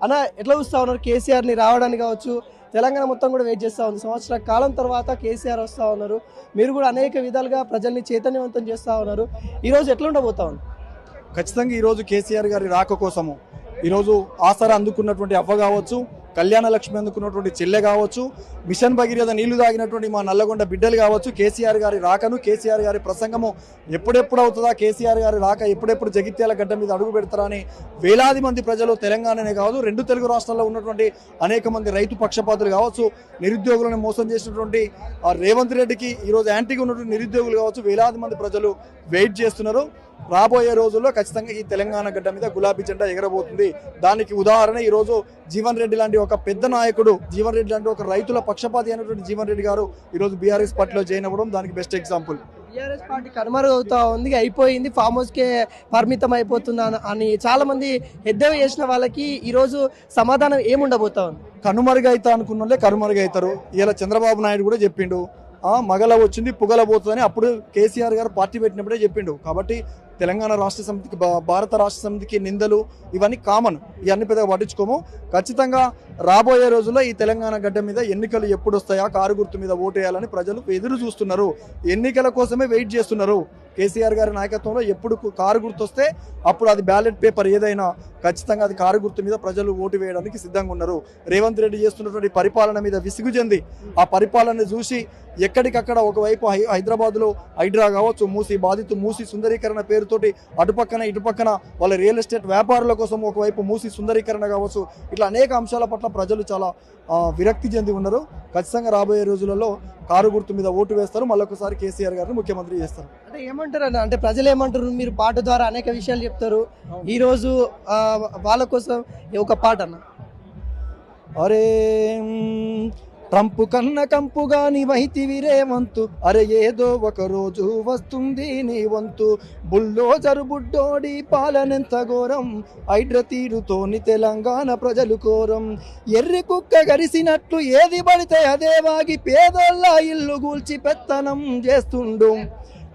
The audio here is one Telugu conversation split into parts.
అన్న ఎట్లా చూస్తా ఉన్నారు కేసీఆర్ని రావడానికి కావచ్చు? తెలంగాణ మొత్తం కూడా వెయిట్ చేస్తూ ఉంది. సంవత్సరాల కాలం తర్వాత కేసీఆర్ వస్తూ ఉన్నారు. మీరు కూడా అనేక విధాలుగా ప్రజల్ని చైతన్యవంతం చేస్తూ ఉన్నారు. ఈరోజు ఎట్లా ఉండబోతా ఉంది? ఖచ్చితంగా ఈరోజు కేసీఆర్ గారి రాక కోసము ఈరోజు ఆసరా అందుకున్నటువంటి అవ్వ కావచ్చు, కళ్యాణ లక్ష్మి అందుకున్నటువంటి చెల్లె కావచ్చు, మిషన్ భగీరథ నీళ్లు తాగినటువంటి మా నల్లగొండ బిడ్డలు కావచ్చు, కేసీఆర్ గారి రాకను, కేసీఆర్ గారి ప్రసంగము ఎప్పుడెప్పుడు అవుతుందా, కేసీఆర్ గారి రాక ఎప్పుడెప్పుడు జగిత్యాల గడ్డ మీద అడుగు పెడతారా అని వేలాది మంది ప్రజలు తెలంగాణనే కావచ్చు, 2 తెలుగు రాష్ట్రాల్లో ఉన్నటువంటి అనేక మంది రైతు పక్షపాతులు కావచ్చు, నిరుద్యోగులను మోసం చేసినటువంటి రేవంత్ రెడ్డికి ఈరోజు యాంటీగా ఉన్నటువంటి నిరుద్యోగులు కావచ్చు, వేలాది మంది ప్రజలు వెయిట్ చేస్తున్నారు. రాబోయే రోజుల్లో ఖచ్చితంగా ఈ తెలంగాణ గడ్డ మీద గులాబీ జెండా ఎగరబోతుంది. దానికి ఉదాహరణ ఈరోజు జీవన్ రెడ్డి లాంటి ఒక పెద్ద నాయకుడు, జీవన్ రెడ్డి లాంటి ఒక రైతుల పక్షపాతి అయినటువంటి జీవన్ రెడ్డి గారు ఈరోజు బీఆర్ఎస్ పార్టీలో జాయిన్ అవ్వడం దానికి బెస్ట్ ఎగ్జాంపుల్. బీఆర్ఎస్ పార్టీ కనుమరుగవుతా ఉంది, అయిపోయింది, ఫామ్ హౌస్కే పరిమితం అయిపోతుందా అని చాలా మంది ఎద్దేవా చేసిన వాళ్ళకి ఈరోజు సమాధానం ఏముండబోతా ఉంది? కనుమరుగైతా అనుకున్న వాళ్ళే కనుమరుగైతారు. ఇలా చంద్రబాబు నాయుడు కూడా చెప్పిండు, మగల వచ్చింది పుగల పోతుందని అప్పుడు కేసీఆర్ గారు పార్టీ పెట్టినప్పుడే చెప్పిండు. కాబట్టి తెలంగాణ రాష్ట్ర సమితికి, భారత రాష్ట్ర సమితికి నిందలు ఇవన్నీ కామన్, ఇవన్నీ పెద్దగా పట్టించుకోము. ఖచ్చితంగా రాబోయే రోజుల్లో ఈ తెలంగాణ గడ్డ మీద ఎన్నికలు ఎప్పుడు వస్తాయా, కారు గుర్తు మీద ఓటు వేయాలని ప్రజలు ఎదురు చూస్తున్నారు. ఎన్నికల కోసమే వెయిట్ చేస్తున్నారు. కేసీఆర్ గారి నాయకత్వంలో ఎప్పుడు కారు గుర్తు వస్తే అప్పుడు అది బ్యాలెట్ పేపర్ ఏదైనా ఖచ్చితంగా అది కారు గుర్తు మీద ప్రజలు ఓటు వేయడానికి సిద్ధంగా ఉన్నారు. రేవంత్ రెడ్డి చేస్తున్నటువంటి పరిపాలన మీద విసుగు చెంది ఆ పరిపాలన చూసి ఎక్కడికక్కడ ఒకవైపు హైదరాబాద్లో హైడ్రా కావచ్చు, మూసి సుందరీకరణ పేరుతోటి అటుపక్కన ఇటుపక్కన వాళ్ళ రియల్ ఎస్టేట్ వ్యాపారుల కోసం ఒకవైపు మూసి సుందరీకరణ కావచ్చు, ఇట్లా అనేక అంశాల పట్ల ప్రజలు చాలా విరక్తి చెంది ఉన్నారు. ఖచ్చితంగా రాబోయే రోజులలో కారు గుర్తు మీద ఓటు వేస్తారు. మళ్ళొకసారి కేసీఆర్ గారిని ముఖ్యమంత్రి చేస్తారు. అంటే ఏమంటారు అన్న, అంటే ప్రజలు ఏమంటారు? మీరు పాట ద్వారా అనేక విషయాలు చెప్తారు. ఈరోజు వాళ్ళ కోసం ఒక పాట అన్న. అరే ట్రంప్ కన్న కంపుగా నీవైతివి రేవంతు, అరే ఏదో ఒక రోజు వస్తుంది నీ వంతు, బుల్డోజరు బుడ్డోడి పాలనెంత ఘోరం, హైడ్ర తీరుతోని తెలంగాణ ప్రజలు కోరం, ఎర్రి కుక్క గరిసినట్లు ఏది పడితే అదే వాగి పేదోళ్ళ ఇల్లు గూల్చి పెత్తనం చేస్తుండు,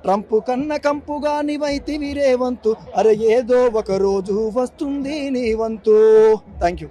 ట్రంప్ కన్న కంపుగా నీవైతివి రేవంతు, అరే ఏదో ఒక రోజు వస్తుంది నీ వంతు. Thank you.